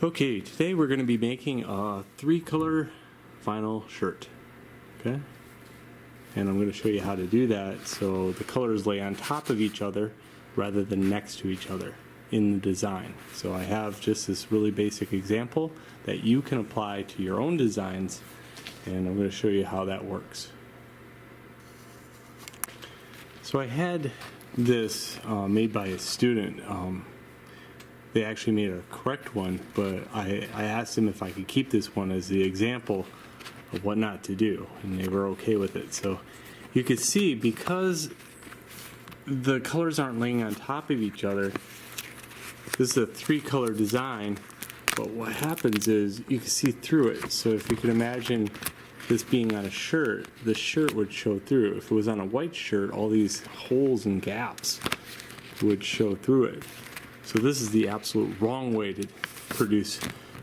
Okay, today we're going to be making a 3-color vinyl shirt. Okay? And I'm going to show you how to do that so the colors lay on top of each other rather than next to each other in the design. So I have just this really basic example that you can apply to your own designs, and I'm going to show you how that works. So I had this made by a student. They actually made a correct one, but I asked them if I could keep this one as the example of what not to do, and they were okay with it. So you can see, because the colors aren't laying on top of each other, this is a 3-color design, but what happens is you can see through it. So if you can imagine this being on a shirt, the shirt would show through. If it was on a white shirt, all these holes and gaps would show through it. So this is the absolute wrong way to produce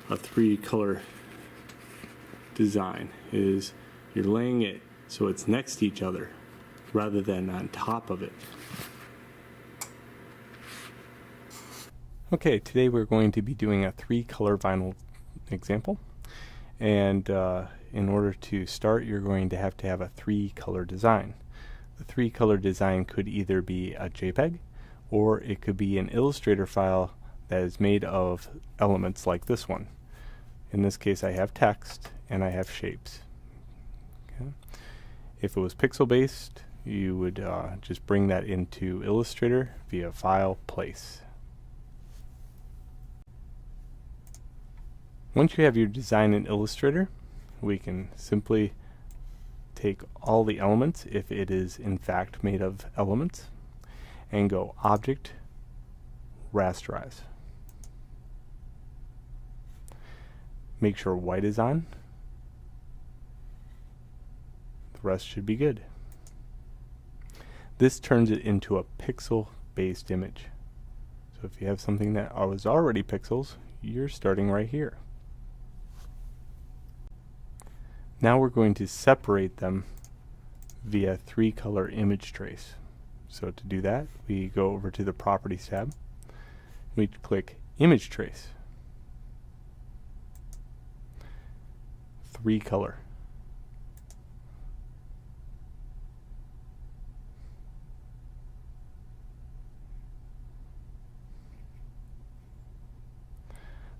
a 3-color design, is you're laying it so it's next to each other rather than on top of it. Okay, today we're going to be doing a 3-color vinyl example, and in order to start, you're going to have a 3-color design. The 3-color design could either be a JPEG, or it could be an Illustrator file that is made of elements like this one. In this case, I have text and I have shapes. Okay. If it was pixel based, you would just bring that into Illustrator via File, Place. Once you have your design in Illustrator, we can simply take all the elements, if it is in fact made of elements, and go Object, Rasterize. Make sure white is on. The rest should be good. This turns it into a pixel-based image. So if you have something that was already pixels, you're starting right here. Now we're going to separate them via 3-color image trace. So to do that, we go over to the Properties tab. We click Image Trace. 3-color.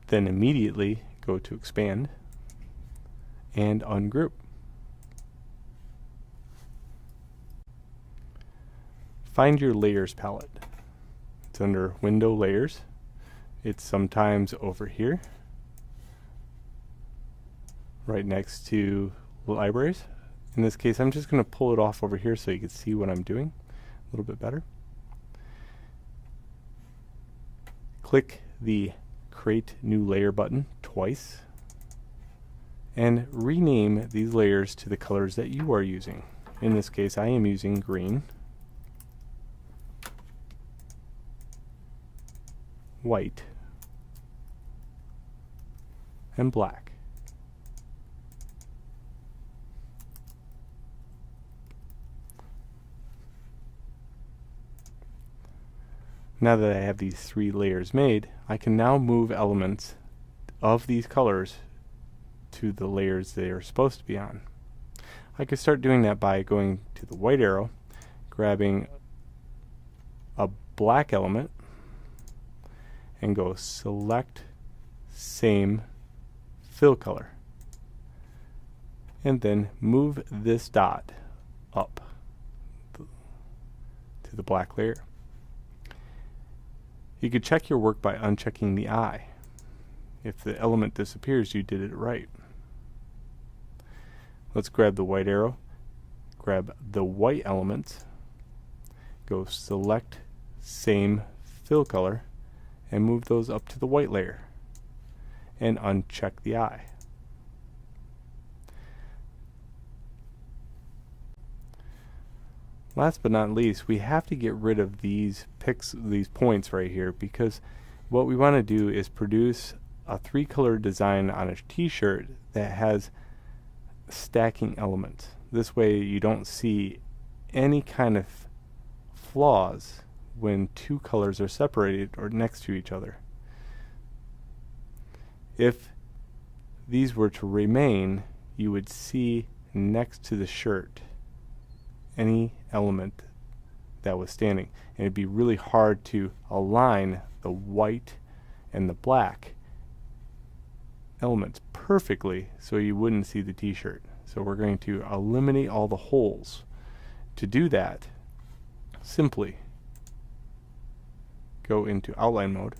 Then immediately go to Expand and Ungroup. Find your Layers palette. It's under Window Layers. It's sometimes over here, right next to Libraries. In this case, I'm just going to pull it off over here so you can see what I'm doing a little bit better. Click the Create New Layer button twice, and rename these layers to the colors that you are using. In this case, I am using green, white, and black. Now that I have these 3 layers made, I can now move elements of these colors to the layers they are supposed to be on. I could start doing that by going to the white arrow, grabbing a black element, and go Select Same Fill Color, and then move this dot up to the black layer. You could check your work by unchecking the eye. If the element disappears, you did it right. Let's grab the white arrow, grab the white element, go Select Same Fill Color, and move those up to the white layer, and uncheck the eye. Last but not least, we have to get rid of these points right here, because what we want to do is produce a 3-color design on a t-shirt that has stacking elements. This way you don't see any kind of flaws when 2 colors are separated or next to each other. If these were to remain, you would see next to the shirt any element that was standing. And it'd be really hard to align the white and the black elements perfectly so you wouldn't see the t-shirt. So we're going to eliminate all the holes. To do that, simply go into outline mode,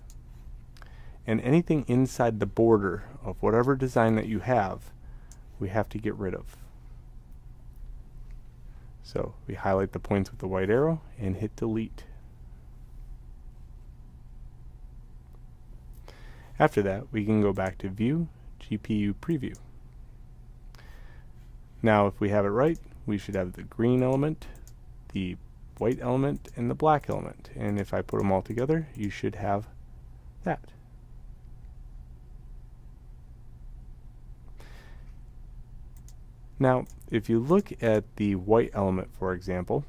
and anything inside the border of whatever design that you have, we have to get rid of. So we highlight the points with the white arrow and hit delete. After that, we can go back to View, GPU Preview. Now, if we have it right, we should have the green element, the white element, and the black element. And if I put them all together, you should have that. Now, if you look at the white element, for example,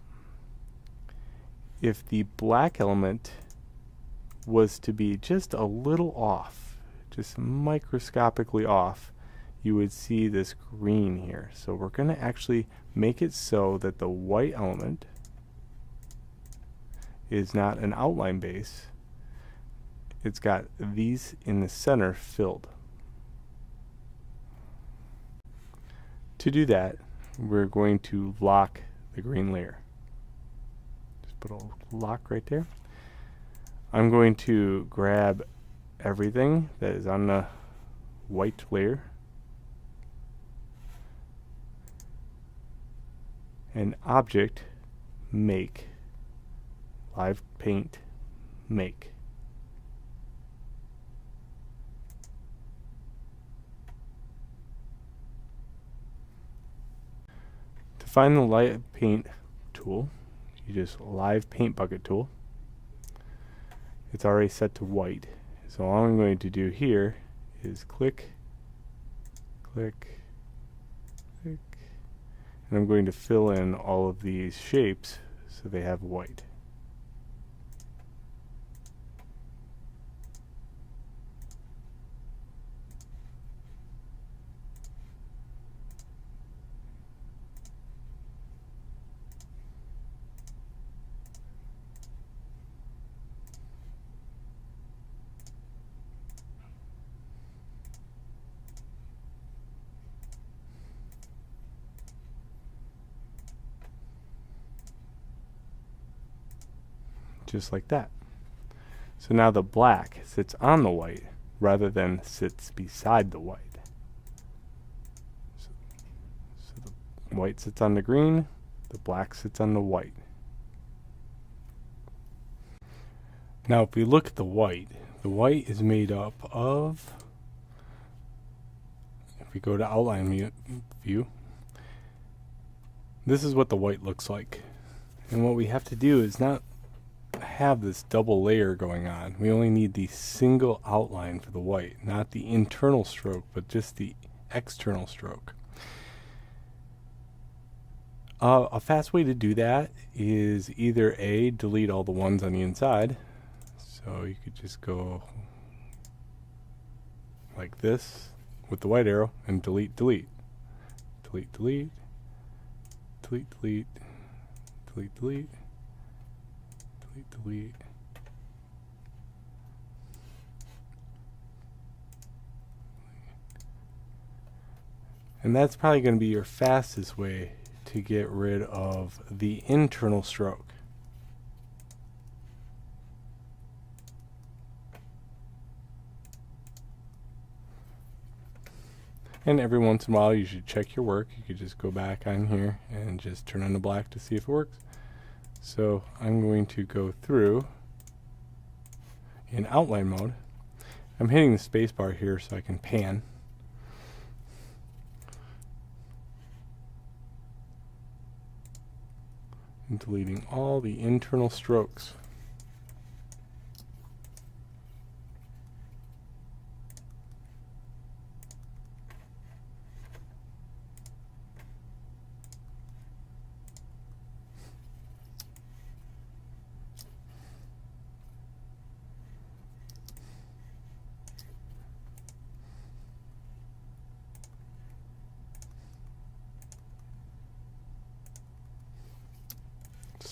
if the black element was to be just a little off, just microscopically off, you would see this green here. So we're going to actually make it so that the white element is not an outline base. It's got these in the center filled. To do that, we're going to lock the green layer. Just put a lock right there. I'm going to grab everything that is on the white layer and object make, live paint make. To find the live paint tool, you just live paint bucket tool. It's already set to white. So all I'm going to do here is click, click, click, and I'm going to fill in all of these shapes so they have white. Just like that. So now the black sits on the white rather than sits beside the white. So the white sits on the green, the black sits on the white. Now if we look at the white is made up of, if we go to outline view, this is what the white looks like. And what we have to do is not have this double layer going on. We only need the single outline for the white, not the internal stroke, but just the external stroke. A fast way to do that is either A, delete all the ones on the inside. So you could just go like this with the white arrow and delete, delete, delete, delete, delete, delete, delete, delete, delete. And that's probably going to be your fastest way to get rid of the internal stroke. And every once in a while you should check your work. You could just go back on here and just turn on the black to see if it works. So I'm going to go through in outline mode. I'm hitting the space bar here so I can pan. And deleting all the internal strokes.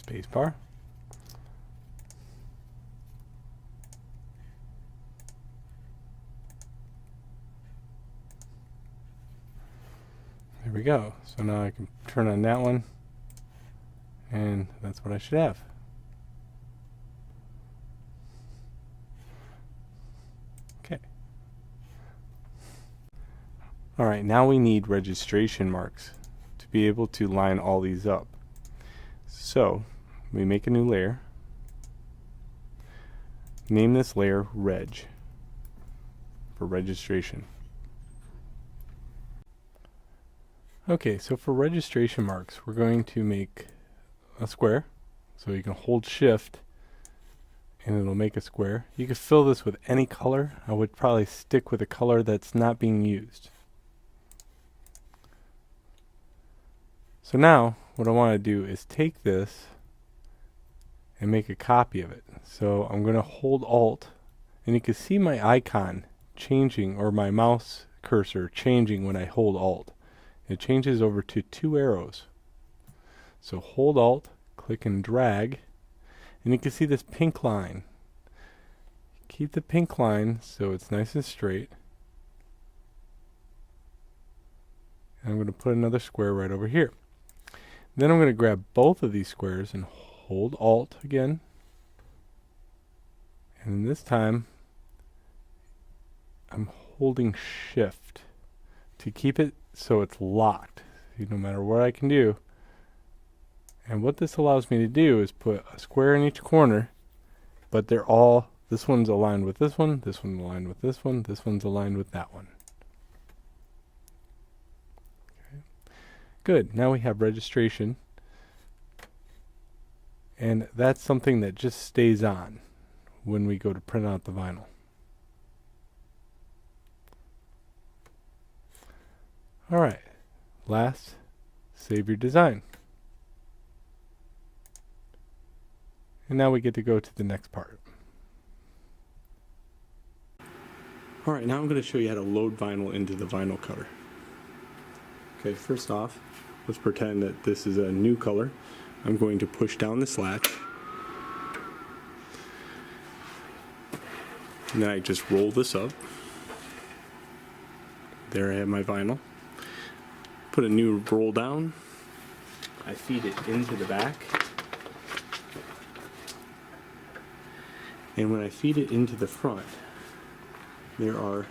spacebar. There we go. So now I can turn on that one, and that's what I should have. Okay. Alright, now we need registration marks to be able to line all these up. So, we make a new layer. Name this layer Reg for registration. Okay, so for registration marks, we're going to make a square. So you can hold Shift and it'll make a square. You can fill this with any color. I would probably stick with a color that's not being used. So now what I want to do is take this and make a copy of it. So I'm going to hold Alt, and you can see my icon changing, or my mouse cursor changing when I hold Alt. It changes over to 2 arrows. So hold Alt, click and drag, and you can see this pink line. Keep the pink line so it's nice and straight. And I'm going to put another square right over here. Then I'm going to grab both of these squares and hold Alt again. And this time I'm holding Shift to keep it so it's locked. No matter what I can do. And what this allows me to do is put a square in each corner, but they're all, this one's aligned with this one's aligned with this one's aligned with that one. Okay. Good, now we have registration. And that's something that just stays on when we go to print out the vinyl. Alright, last, save your design. And now we get to go to the next part. Alright, now I'm going to show you how to load vinyl into the vinyl cutter. Okay, first off, let's pretend that this is a new color. I'm going to push down this latch. And then I just roll this up. There I have my vinyl. Put a new roll down. I feed it into the back. And when I feed it into the front, there are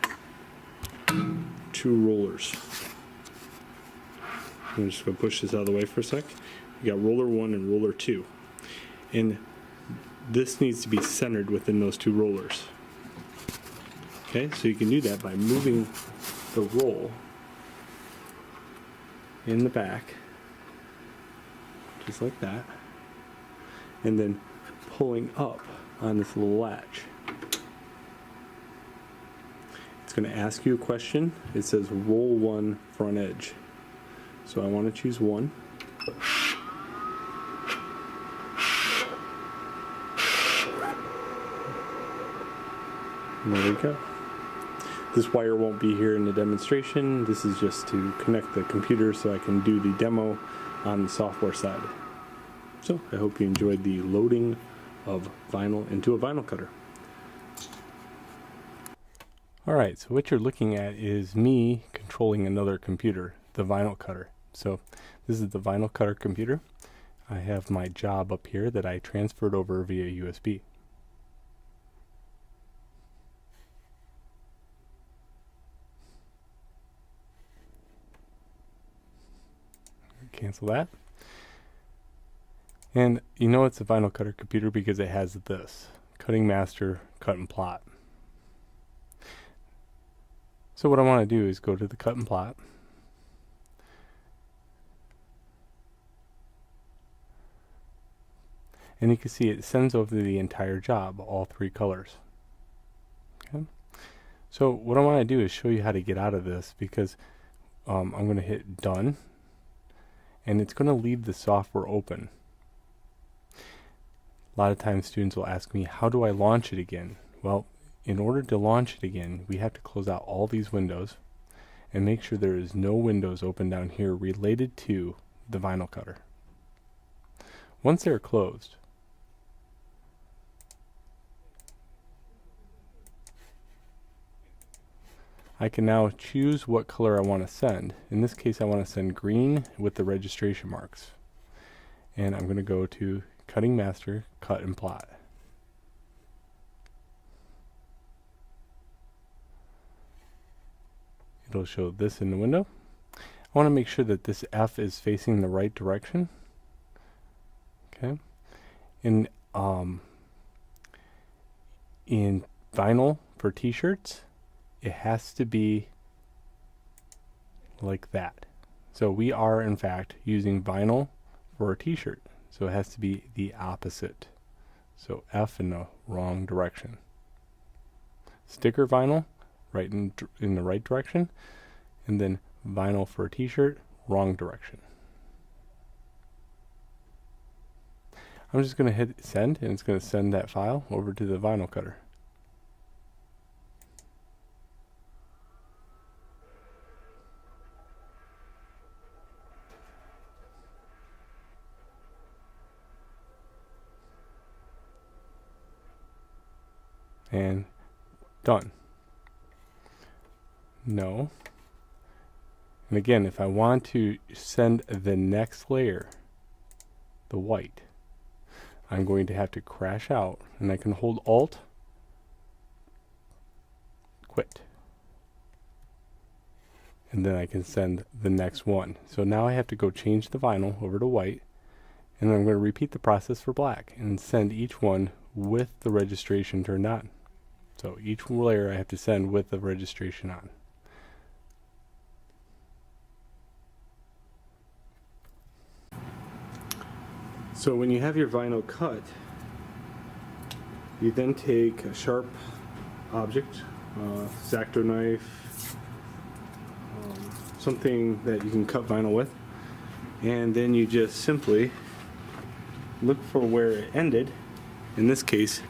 2 rollers. I'm just going to push this out of the way for a sec. We got roller 1 and roller 2. And this needs to be centered within those 2 rollers. Okay, so you can do that by moving the roll in the back, just like that, and then pulling up on this little latch. It's going to ask you a question. It says roll 1 front edge. So I want to choose 1. And there we go. This wire won't be here in the demonstration. This is just to connect the computer so I can do the demo on the software side. So I hope you enjoyed the loading of vinyl into a vinyl cutter. Alright, so what you're looking at is me controlling another computer, the vinyl cutter. So this is the vinyl cutter computer. I have my job up here that I transferred over via USB. Cancel that. And you know it's a vinyl cutter computer because it has this cutting master, cut and plot. So what I want to do is go to the cut and plot. And you can see it sends over the entire job, all 3 colors. Okay. So what I want to do is show you how to get out of this, because I'm going to hit done. And it's going to leave the software open. A lot of times students will ask me, how do I launch it again? Well, in order to launch it again, we have to close out all these windows and make sure there is no windows open down here related to the vinyl cutter. Once they're closed, I can now choose what color I want to send. In this case, I want to send green with the registration marks. And I'm going to go to Cutting Master, Cut and Plot. It'll show this in the window. I want to make sure that this F is facing the right direction. Okay. In vinyl for t-shirts, it has to be like that. So we are in fact using vinyl for a t-shirt. So it has to be the opposite. So F in the wrong direction. Sticker vinyl, right in the right direction. And then vinyl for a t-shirt, wrong direction. I'm just going to hit send, and it's going to send that file over to the vinyl cutter. And done. No. And again, if I want to send the next layer, the white, I'm going to have to crash out, and I can hold Alt, quit. And then I can send the next one. So now I have to go change the vinyl over to white, and then I'm going to repeat the process for black and send each one with the registration turned on. So each layer I have to send with the registration on. So when you have your vinyl cut, you then take a sharp object, X-Acto knife, something that you can cut vinyl with, and then you just simply look for where it ended, in this case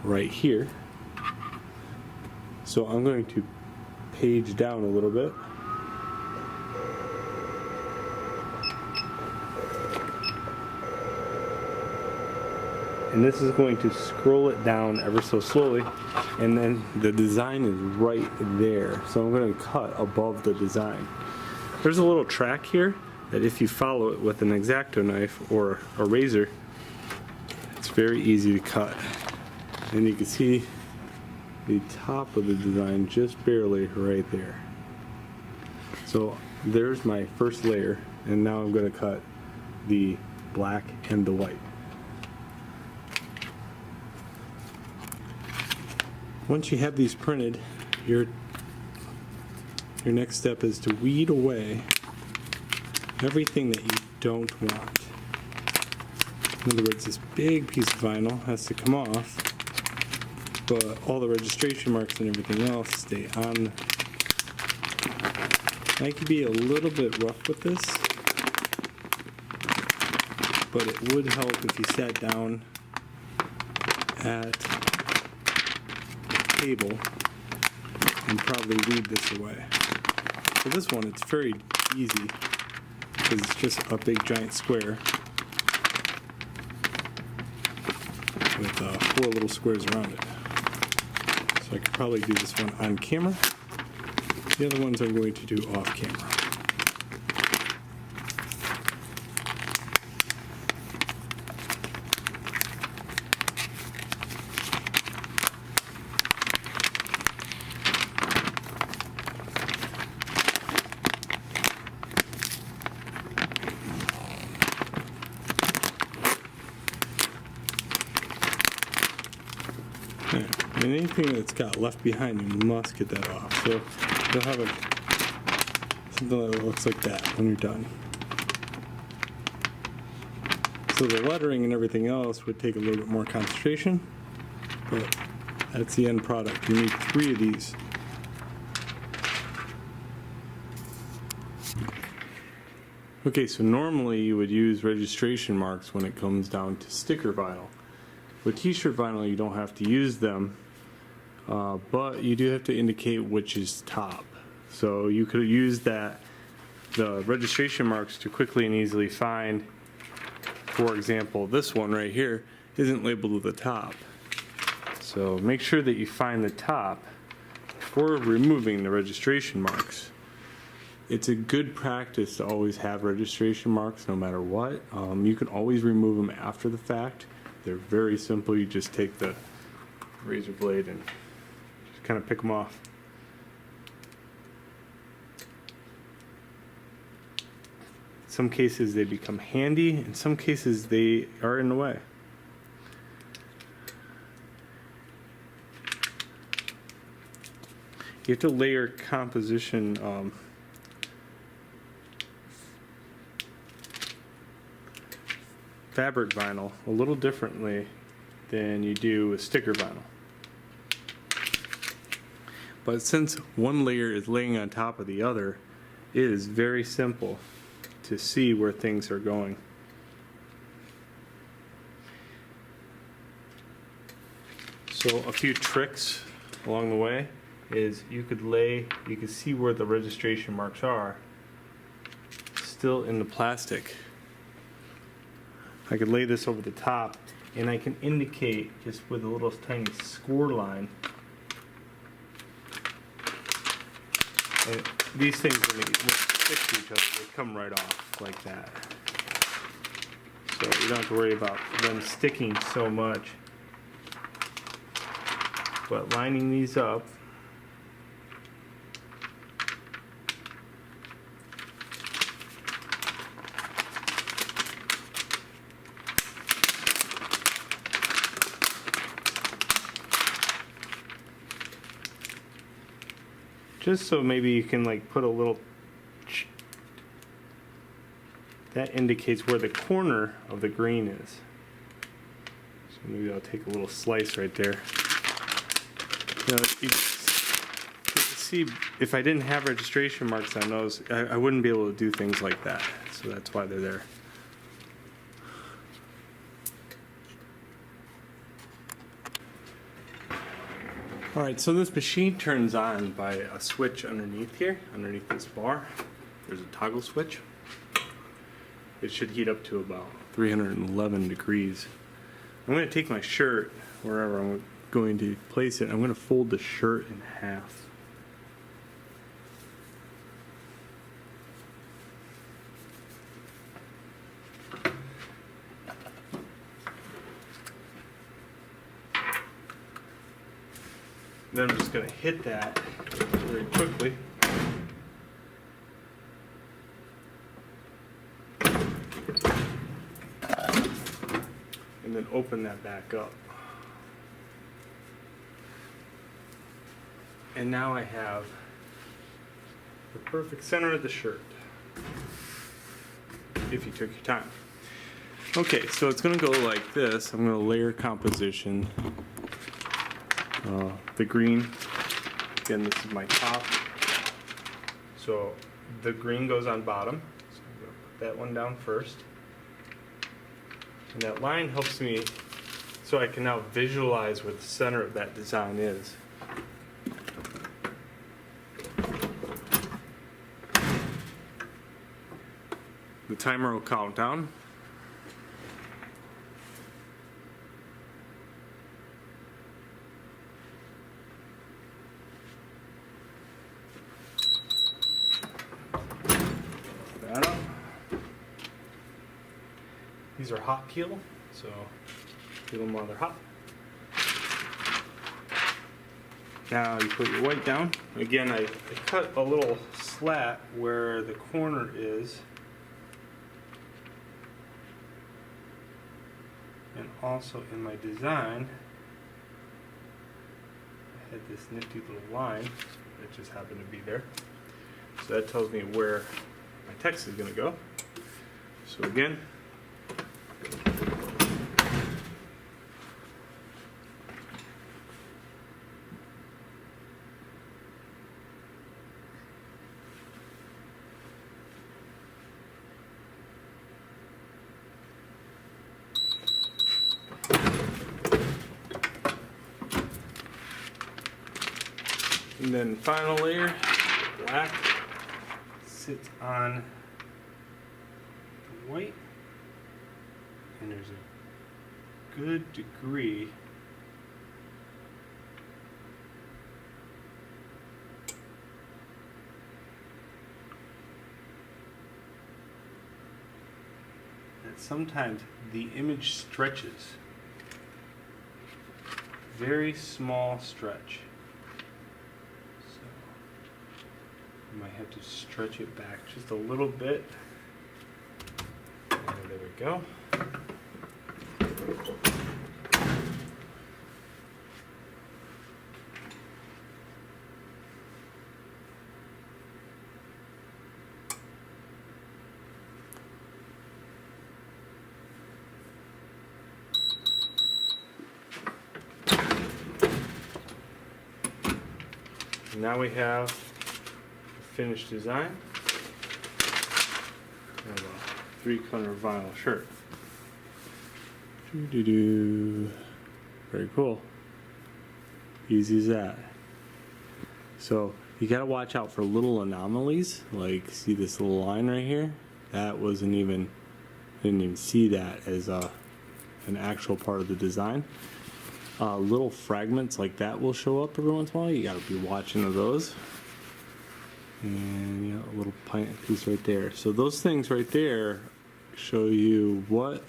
right here. So I'm going to page down a little bit. And this is going to scroll it down ever so slowly, and then the design is right there. So I'm going to cut above the design. There's a little track here that if you follow it with an X-Acto knife or a razor, it's very easy to cut. And you can see the top of the design just barely right there. So there's my first layer, and now I'm going to cut the black and the white. Once you have these printed, your next step is to weed away everything that you don't want. In other words, this big piece of vinyl has to come off, but all the registration marks and everything else stay on. I could be a little bit rough with this, but it would help if you sat down at table and probably weed this away. For this one, it's very easy because it's just a big giant square with 4 little squares around it. So I could probably do this one on camera. The other ones I'm going to do off camera. And anything that's got left behind, you must get that off. So you'll have something that looks like that when you're done. So the lettering and everything else would take a little bit more concentration, but that's the end product. You need 3 of these. Okay, so normally you would use registration marks when it comes down to sticker vinyl. With t-shirt vinyl, you don't have to use them, but you do have to indicate which is top. So you could use the registration marks to quickly and easily find for example, this one right here isn't labeled at the top. So make sure that you find the top before removing the registration marks. It's a good practice to always have registration marks no matter what. You can always remove them after the fact. They're very simple. You just take the razor blade and just kind of pick them off. In some cases they become handy, in some cases they are in the way. You have to layer composition fabric vinyl a little differently than you do with sticker vinyl. But since one layer is laying on top of the other, it is very simple to see where things are going. So a few tricks along the way is you could see where the registration marks are still in the plastic. I could lay this over the top and I can indicate just with a little tiny score line. And these things, when they stick to each other, they come right off like that. So you don't have to worry about them sticking so much. But lining these up, just so maybe you can like put a little, that indicates where the corner of the green is. So maybe I'll take a little slice right there. You know, you can see if I didn't have registration marks on those, I wouldn't be able to do things like that. So that's why they're there. Alright, so this machine turns on by a switch underneath here, underneath this bar. There's a toggle switch. It should heat up to about 311 degrees. I'm going to take my shirt, wherever I'm going to place it, I'm going to fold the shirt in half. Then I'm just going to hit that very quickly. And then open that back up. And now I have the perfect center of the shirt, if you took your time. Okay, so it's going to go like this. I'm going to layer composition. The green, again, this is my top. So the green goes on bottom. So I'm going to put that one down first. And that line helps me so I can now visualize where the center of that design is. The timer will count down. That up. These are hot peel, so peel them while they're hot. Now you put your white down. Again, I cut a little slat where the corner is. And also in my design, I had this nifty little line that just happened to be there. So that tells me where my text is going to go. So again, and then final layer, black, sits on the white, and there's a good degree that sometimes the image stretches. Very small stretch. So you might have to stretch it back just a little bit. And there we go. Now we have a finished design of a 3-color vinyl shirt. Very cool. Easy as that. So you gotta watch out for little anomalies, like see this little line right here? That wasn't even, didn't even see that as an actual part of the design. Little fragments like that will show up every once in a while. You got to be watching of those. And a little piece right there. So those things right there show you what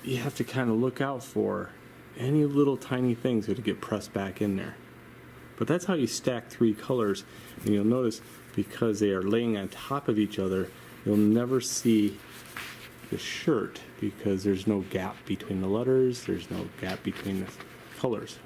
you have to kind of look out for. Any little tiny things that get pressed back in there. But that's how you stack 3 colors. And you'll notice because they are laying on top of each other, you'll never see the shirt because there's no gap between the letters, there's no gap between the colors.